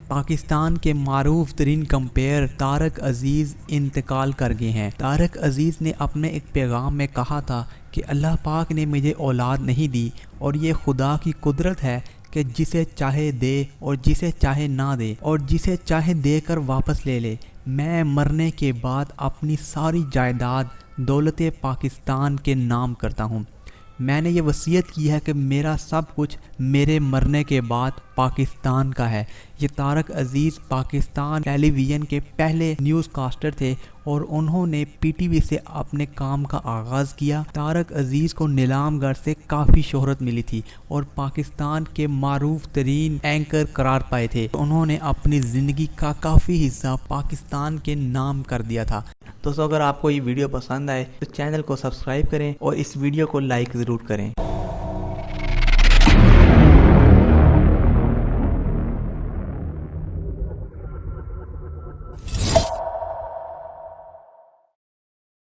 پاکستان کے معروف ترین کمپیئر طارق عزیز انتقال کر گئے ہیں۔ طارق عزیز نے اپنے ایک پیغام میں کہا تھا کہ اللہ پاک نے مجھے اولاد نہیں دی اور یہ خدا کی قدرت ہے کہ جسے چاہے دے اور جسے چاہے نہ دے اور جسے چاہے دے کر واپس لے لے۔ میں مرنے کے بعد اپنی ساری جائیداد دولت پاکستان کے نام کرتا ہوں۔ میں نے یہ وصیت کی ہے کہ میرا سب کچھ میرے مرنے کے بعد پاکستان کا ہے۔ یہ طارق عزیز پاکستان ٹیلی ویژن کے پہلے نیوز کاسٹر تھے اور انہوں نے پی ٹی وی سے اپنے کام کا آغاز کیا۔ طارق عزیز کو نیلام گڑھ سے کافی شہرت ملی تھی اور پاکستان کے معروف ترین اینکر قرار پائے تھے۔ انہوں نے اپنی زندگی کا کافی حصہ پاکستان کے نام کر دیا تھا۔ دوستو اگر آپ کو یہ ویڈیو پسند آئے تو چینل کو سبسکرائب کریں اور اس ویڈیو کو لائک ضرور کریں۔